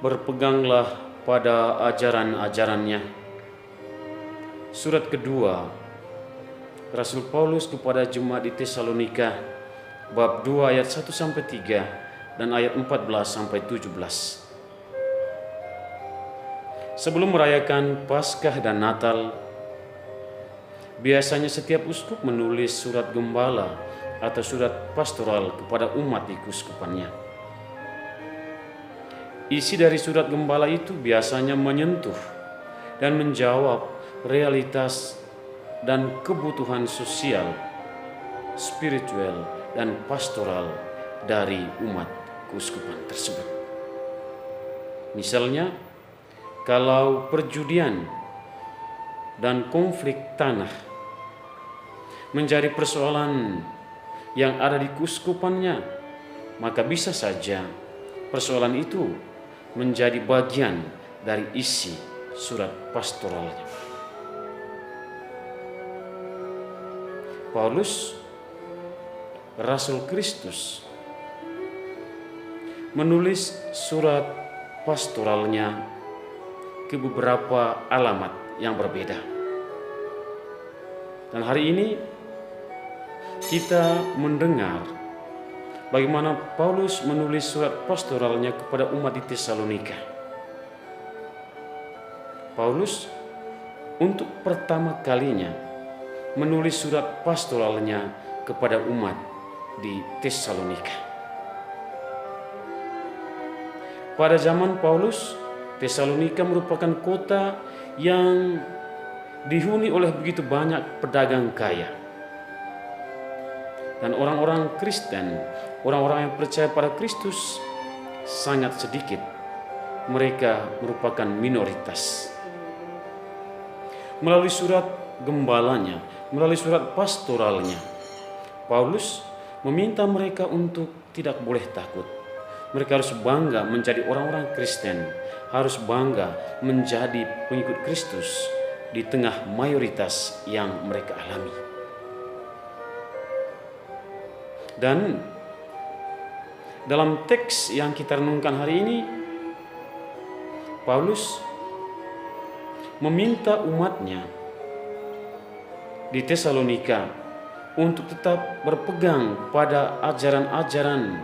Berpeganglah pada ajaran-ajarannya. Surat kedua Rasul Paulus kepada jemaat di Tesalonika, bab 2 ayat 1-3 dan ayat 14-17. Sebelum merayakan Paskah dan Natal, biasanya setiap uskup menulis surat gembala atau surat pastoral kepada umat di keuskupannya. Isi dari surat gembala itu biasanya menyentuh dan menjawab realitas dan kebutuhan sosial, spiritual, dan pastoral dari umat keuskupan tersebut. Misalnya, kalau perjudian dan konflik tanah menjadi persoalan yang ada di keuskupannya, maka bisa saja persoalan itu menjadi bagian dari isi surat pastoralnya. Paulus, Rasul Kristus, menulis surat pastoralnya ke beberapa alamat yang berbeda. Dan hari ini kita mendengar bagaimana Paulus menulis surat pastoralnya kepada umat di Tesalonika. Paulus untuk pertama kalinya menulis surat pastoralnya kepada umat di Tesalonika. Pada zaman Paulus, Tesalonika merupakan kota yang dihuni oleh begitu banyak pedagang kaya. Dan orang-orang Kristen, orang-orang yang percaya pada Kristus sangat sedikit. Mereka merupakan minoritas. Melalui surat gembalanya, melalui surat pastoralnya, Paulus meminta mereka untuk tidak boleh takut. Mereka harus bangga menjadi orang-orang Kristen, harus bangga menjadi pengikut Kristus di tengah mayoritas yang mereka alami. Dan dalam teks yang kita renungkan hari ini, Paulus meminta umatnya di Tesalonika untuk tetap berpegang pada ajaran-ajaran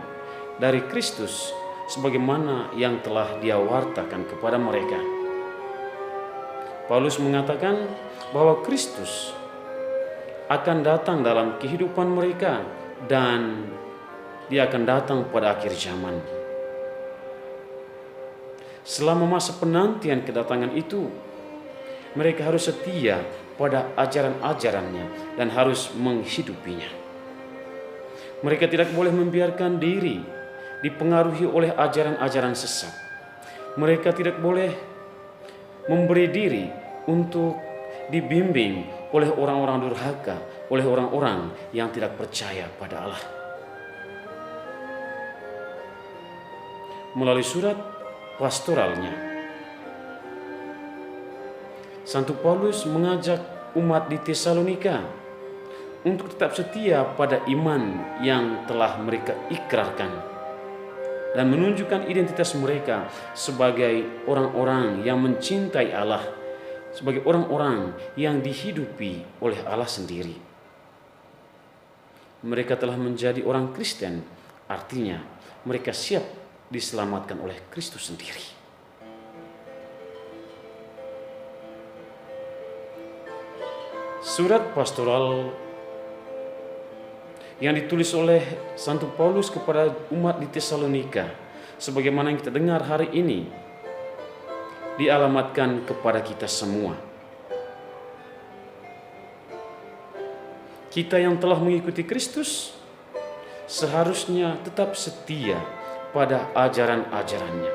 dari Kristus sebagaimana yang telah Dia wartakan kepada mereka. Paulus mengatakan bahwa Kristus akan datang dalam kehidupan mereka dan Dia akan datang pada akhir zaman. Selama masa penantian kedatangan itu, mereka harus setia pada ajaran-ajarannya dan harus menghidupinya. Mereka tidak boleh membiarkan diri dipengaruhi oleh ajaran-ajaran sesat. Mereka tidak boleh memberi diri untuk dibimbing oleh orang-orang durhaka, oleh orang-orang yang tidak percaya pada Allah. Melalui surat pastoralnya, Santo Paulus mengajak umat di Tesalonika untuk tetap setia pada iman yang telah mereka ikrarkan dan menunjukkan identitas mereka sebagai orang-orang yang mencintai Allah, sebagai orang-orang yang dihidupi oleh Allah sendiri. Mereka telah menjadi orang Kristen, artinya mereka siap diselamatkan oleh Kristus sendiri. Surat pastoral yang ditulis oleh Santo Paulus kepada umat di Tesalonika, sebagaimana yang kita dengar hari ini, dialamatkan kepada kita semua. Kita yang telah mengikuti Kristus seharusnya tetap setia pada ajaran-ajarannya.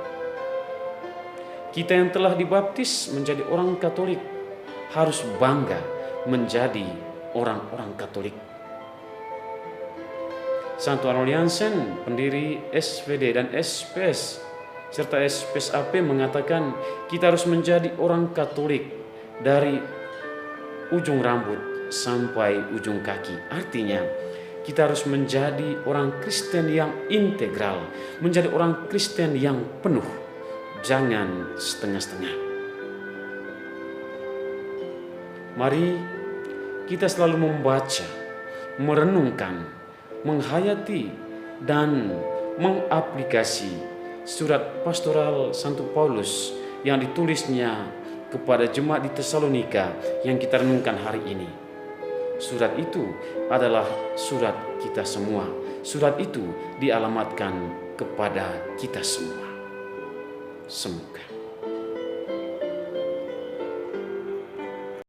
Kita yang telah dibaptis menjadi orang Katolik harus bangga menjadi orang-orang Katolik. Santo Arnold Jansen, pendiri SVD dan SPS serta SPS AP, mengatakan kita harus menjadi orang Katolik dari ujung rambut sampai ujung kaki. Artinya kita harus menjadi orang Kristen yang integral, menjadi orang Kristen yang penuh jangan setengah-setengah. Mari kita selalu membaca, merenungkan, menghayati, dan mengaplikasi surat pastoral Santo Paulus yang ditulisnya kepada jemaat di Tesalonika yang kita renungkan hari ini. Surat itu adalah surat kita semua. Surat itu dialamatkan kepada kita semua. Semoga